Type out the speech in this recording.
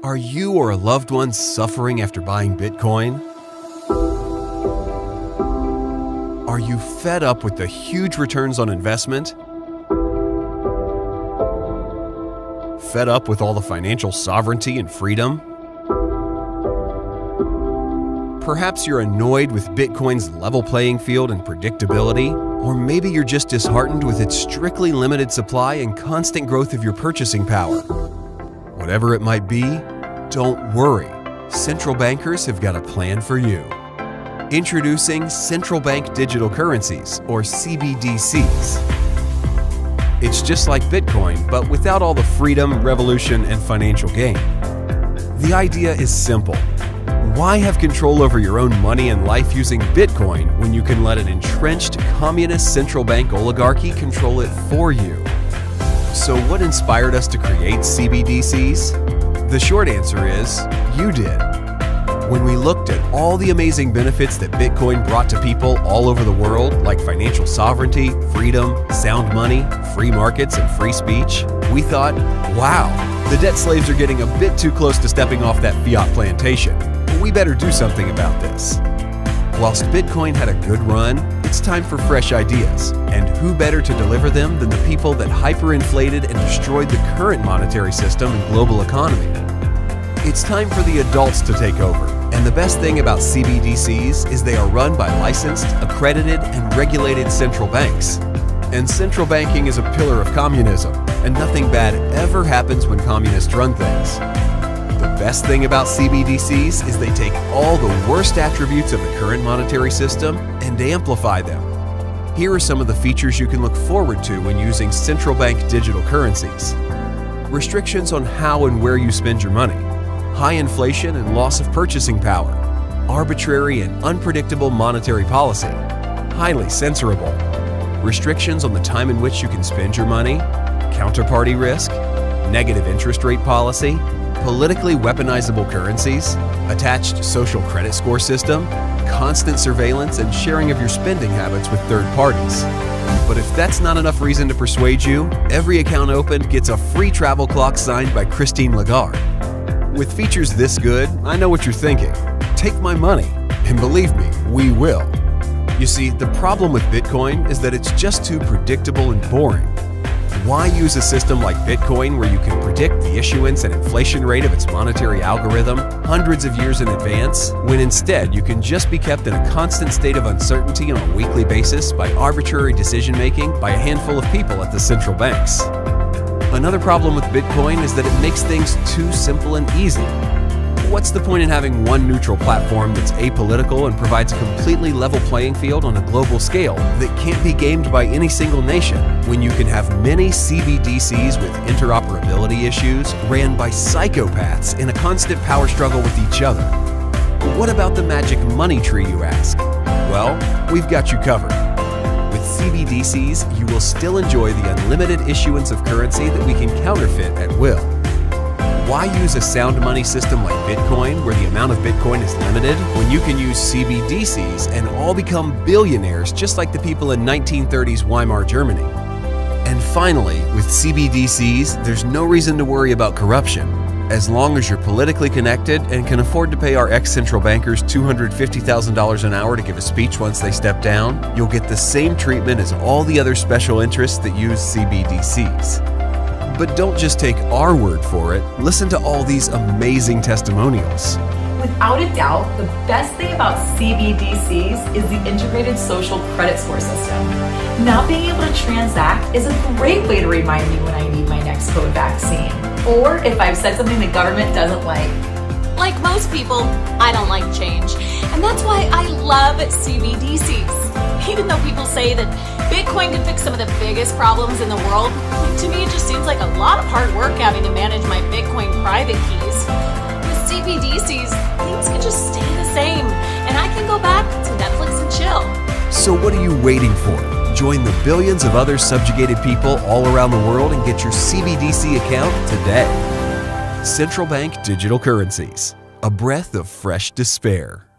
Are you or a loved one suffering after buying Bitcoin? Are you fed up with the huge returns on investment? Fed up with all the financial sovereignty and freedom? Perhaps you're annoyed with Bitcoin's level playing field and predictability, or maybe you're just disheartened with its strictly limited supply and constant growth of your purchasing power. Whatever it might be, don't worry. Central bankers have got a plan for you. Introducing central bank digital currencies, or CBDCs. It's just like Bitcoin, but without all the freedom, revolution, and financial gain. The idea is simple. Why have control over your own money and life using Bitcoin when you can let an entrenched communist central bank oligarchy control it for you? So what inspired us to create CBDCs? The short answer is, you did. When we looked at all the amazing benefits that Bitcoin brought to people all over the world, like financial sovereignty, freedom, sound money, free markets, and free speech, we thought, wow, the debt slaves are getting a bit too close to stepping off that fiat plantation. We better do something about this. Whilst Bitcoin had a good run, it's time for fresh ideas. And who better to deliver them than the people that hyperinflated and destroyed the current monetary system and global economy? It's time for the adults to take over. And the best thing about CBDCs is they are run by licensed, accredited, and regulated central banks. And central banking is a pillar of communism, and nothing bad ever happens when communists run things. The best thing about CBDCs is they take all the worst attributes of the current monetary system and amplify them. Here are some of the features you can look forward to when using central bank digital currencies. Restrictions on how and where you spend your money. High inflation and loss of purchasing power. Arbitrary and unpredictable monetary policy. Highly censorable. Restrictions on the time in which you can spend your money. Counterparty risk. Negative interest rate policy. Politically weaponizable currencies, attached social credit score system, constant surveillance and sharing of your spending habits with third parties. But if that's not enough reason to persuade you, every account opened gets a free travel clock signed by Christine Lagarde. With features this good, I know what you're thinking. Take my money. And believe me, we will. You see, the problem with Bitcoin is that it's just too predictable and boring. Why use a system like Bitcoin where you can predict the issuance and inflation rate of its monetary algorithm hundreds of years in advance, when instead you can just be kept in a constant state of uncertainty on a weekly basis by arbitrary decision-making by a handful of people at the central banks? Another problem with Bitcoin is that it makes things too simple and easy. What's the point in having one neutral platform that's apolitical and provides a completely level playing field on a global scale that can't be gamed by any single nation, when you can have many CBDCs with interoperability issues ran by psychopaths in a constant power struggle with each other? What about the magic money tree, you ask? Well, we've got you covered. With CBDCs, you will still enjoy the unlimited issuance of currency that we can counterfeit at will. Why use a sound money system like Bitcoin, where the amount of Bitcoin is limited, when you can use CBDCs and all become billionaires just like the people in 1930s Weimar Germany? And finally, with CBDCs, there's no reason to worry about corruption. As long as you're politically connected and can afford to pay our ex-central bankers $250,000 an hour to give a speech once they step down, you'll get the same treatment as all the other special interests that use CBDCs. But don't just take our word for it. Listen to all these amazing testimonials. Without a doubt, the best thing about CBDCs is the integrated social credit score system. Not being able to transact is a great way to remind me when I need my next COVID vaccine, or if I've said something the government doesn't like. Like most people, I don't like change, and that's why I love CBDCs. Even though people say that Bitcoin can fix some of the biggest problems in the world, to me it just seems like a lot of hard work having to manage my Bitcoin private keys. With CBDCs, things can just stay the same, and I can go back to Netflix and chill. So what are you waiting for? Join the billions of other subjugated people all around the world and get your CBDC account today. Central bank digital currencies. A breath of fresh despair.